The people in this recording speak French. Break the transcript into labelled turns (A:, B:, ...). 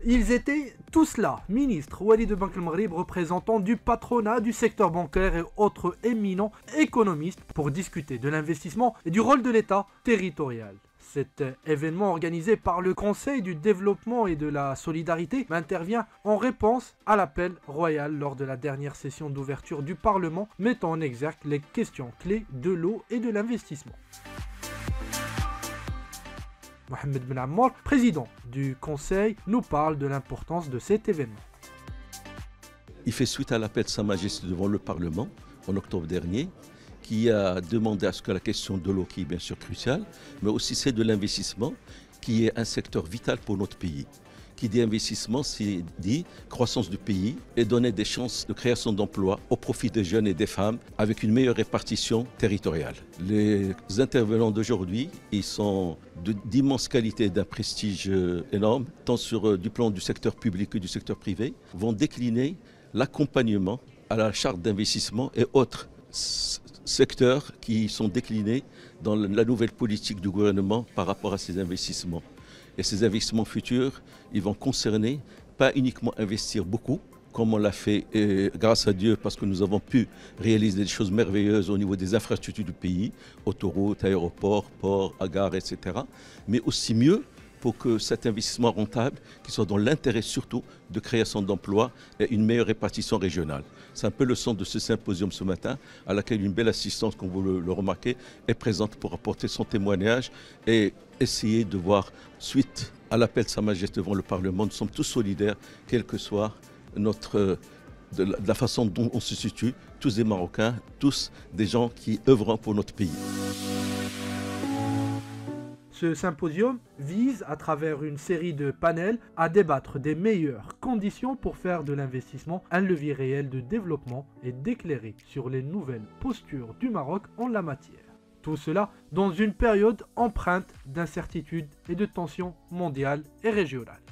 A: Ils étaient tous là, ministres, Walid Bank al-Maghrib, représentants du patronat, du secteur bancaire et autres éminents économistes pour discuter de l'investissement et du rôle de l'État territorial. Cet événement organisé par le Conseil du développement et de la solidarité intervient en réponse à l'appel royal lors de la dernière session d'ouverture du Parlement mettant en exergue les questions clés de l'eau et de l'investissement. Mohamed Ben Ammar, président du Conseil, nous parle de l'importance de cet événement.
B: Il fait suite à l'appel de Sa Majesté devant le Parlement en octobre dernier, qui a demandé à ce que la question de l'eau, qui est bien sûr cruciale, mais aussi celle de l'investissement, qui est un secteur vital pour notre pays. Qui dit investissement, c'est dit croissance du pays et donner des chances de création d'emplois au profit des jeunes et des femmes avec une meilleure répartition territoriale. Les intervenants d'aujourd'hui, ils sont d'immense qualité et d'un prestige énorme, tant sur du plan du secteur public que du secteur privé, vont décliner l'accompagnement à la charte d'investissement et autres secteurs qui sont déclinés dans la nouvelle politique du gouvernement par rapport à ces investissements. Et ces investissements futurs, ils vont concerner pas uniquement investir beaucoup, comme on l'a fait grâce à Dieu, parce que nous avons pu réaliser des choses merveilleuses au niveau des infrastructures du pays, autoroutes, aéroports, ports, gares, etc. Mais aussi mieux pour que cet investissement rentable, qui soit dans l'intérêt surtout de création d'emplois et une meilleure répartition régionale. C'est un peu le sens de ce symposium ce matin, à laquelle une belle assistance, comme vous le remarquez, est présente pour apporter son témoignage et essayer de voir, suite à l'appel de Sa Majesté devant le Parlement, nous sommes tous solidaires, quelle que soit de la façon dont on se situe, tous des Marocains, tous des gens qui œuvrent pour notre pays.
A: Ce symposium vise, à travers une série de panels, à débattre des meilleures conditions pour faire de l'investissement un levier réel de développement et d'éclairer sur les nouvelles postures du Maroc en la matière. Tout cela dans une période empreinte d'incertitudes et de tensions mondiales et régionales.